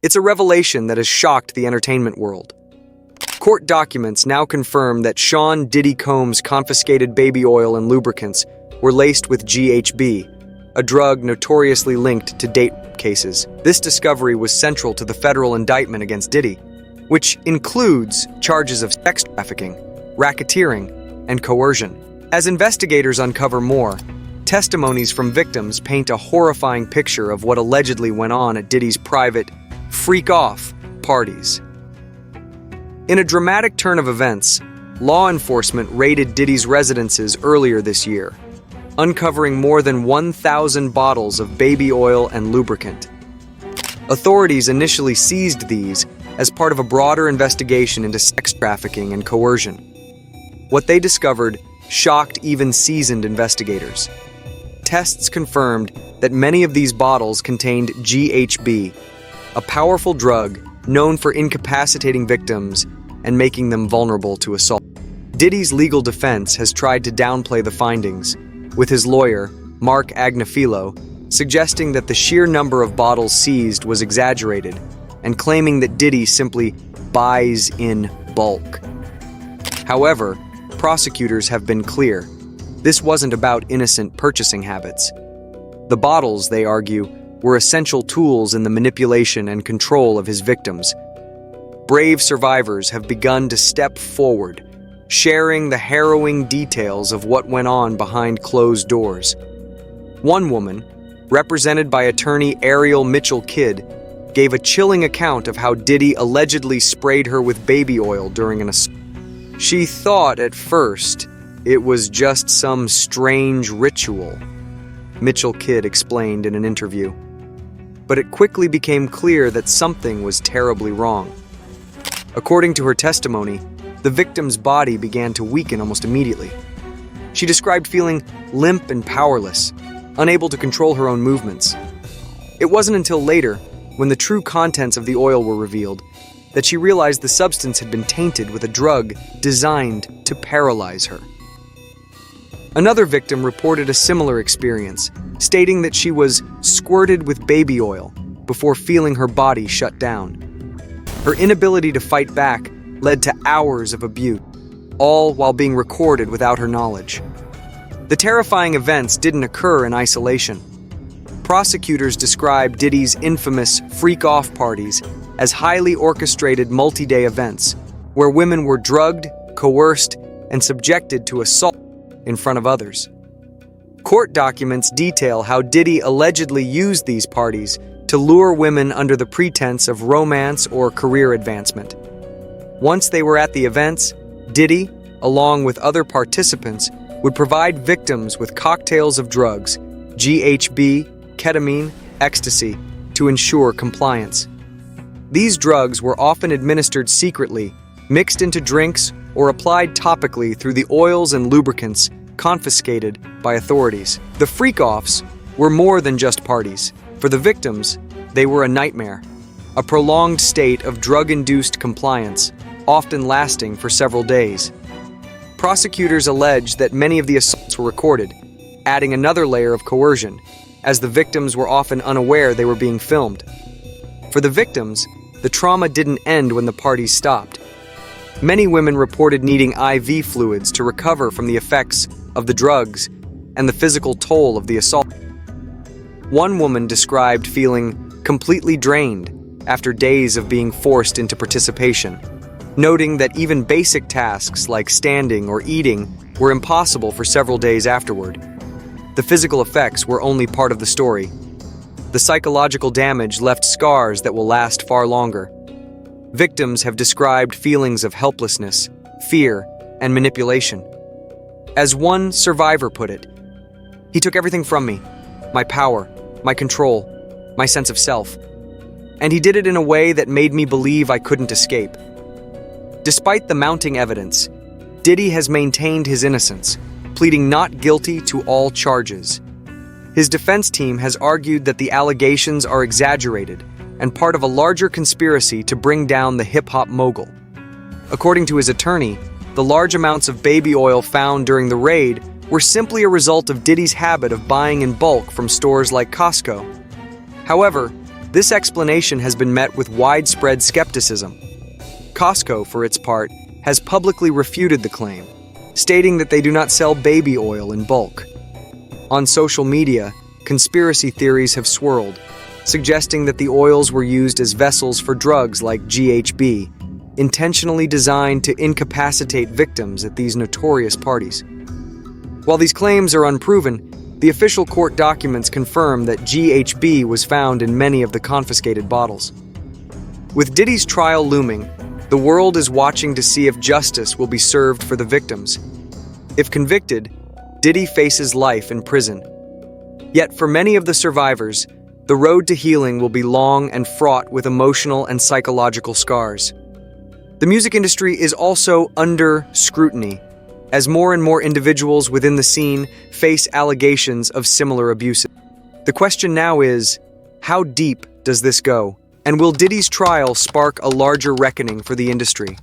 It's a revelation that has shocked the entertainment world. Court documents now confirm that Sean Diddy Combs' confiscated baby oil and lubricants were laced with GHB, a drug notoriously linked to date rape cases. This discovery was central to the federal indictment against Diddy, which includes charges of sex trafficking, racketeering, and coercion. As investigators uncover more, testimonies from victims paint a horrifying picture of what allegedly went on at Diddy's private freak-off parties. In a dramatic turn of events, law enforcement raided Diddy's residences earlier this year, uncovering more than 1,000 bottles of baby oil and lubricant. Authorities initially seized these as part of a broader investigation into sex trafficking and coercion. What they discovered shocked even seasoned investigators. Tests confirmed that many of these bottles contained GHB, a powerful drug known for incapacitating victims and making them vulnerable to assault. Diddy's legal defense has tried to downplay the findings, with his lawyer, Mark Agnifilo, suggesting that the sheer number of bottles seized was exaggerated and claiming that Diddy simply buys in bulk. However, prosecutors have been clear. This wasn't about innocent purchasing habits. The bottles, they argue, were essential tools in the manipulation and control of his victims. Brave survivors have begun to step forward, sharing the harrowing details of what went on behind closed doors. One woman, represented by attorney Ariel Mitchell-Kidd, gave a chilling account of how Diddy allegedly sprayed her with baby oil during an assault. She thought at first it was just some strange ritual, Mitchell-Kidd explained in an interview. But it quickly became clear that something was terribly wrong. According to her testimony, the victim's body began to weaken almost immediately. She described feeling limp and powerless, unable to control her own movements. It wasn't until later, when the true contents of the oil were revealed, that she realized the substance had been tainted with a drug designed to paralyze her. Another victim reported a similar experience, stating that she was squirted with baby oil before feeling her body shut down. Her inability to fight back led to hours of abuse, all while being recorded without her knowledge. The terrifying events didn't occur in isolation. Prosecutors described Diddy's infamous freak-off parties as highly orchestrated multi-day events, where women were drugged, coerced, and subjected to assault in front of others. Court documents detail how Diddy allegedly used these parties to lure women under the pretense of romance or career advancement. Once they were at the events, Diddy, along with other participants, would provide victims with cocktails of drugs, GHB, ketamine, ecstasy, to ensure compliance. These drugs were often administered secretly, mixed into drinks, or applied topically through the oils and lubricants confiscated by authorities. The freak-offs were more than just parties. For the victims, they were a nightmare, a prolonged state of drug-induced compliance, often lasting for several days. Prosecutors allege that many of the assaults were recorded, adding another layer of coercion, as the victims were often unaware they were being filmed. For the victims, the trauma didn't end when the parties stopped. Many women reported needing IV fluids to recover from the effects of the drugs and the physical toll of the assault. One woman described feeling completely drained after days of being forced into participation, noting that even basic tasks like standing or eating were impossible for several days afterward. The physical effects were only part of the story. The psychological damage left scars that will last far longer. Victims have described feelings of helplessness, fear, and manipulation. As one survivor put it, "He took everything from me, my power, my control, my sense of self. And he did it in a way that made me believe I couldn't escape." Despite the mounting evidence, Diddy has maintained his innocence, pleading not guilty to all charges. His defense team has argued that the allegations are exaggerated and part of a larger conspiracy to bring down the hip-hop mogul. According to his attorney, the large amounts of baby oil found during the raid were simply a result of Diddy's habit of buying in bulk from stores like Costco. However, This explanation has been met with widespread skepticism. Costco, for its part, has publicly refuted the claim, stating that they do not sell baby oil in bulk. On social media, conspiracy theories have swirled, suggesting that the oils were used as vessels for drugs like GHB, intentionally designed to incapacitate victims at these notorious parties. While these claims are unproven, the official court documents confirm that GHB was found in many of the confiscated bottles. With Diddy's trial looming, the world is watching to see if justice will be served for the victims. If convicted, Diddy faces life in prison. Yet for many of the survivors, the road to healing will be long and fraught with emotional and psychological scars. The music industry is also under scrutiny, as more and more individuals within the scene face allegations of similar abuses. The question now is, how deep does this go? And will Diddy's trial spark a larger reckoning for the industry?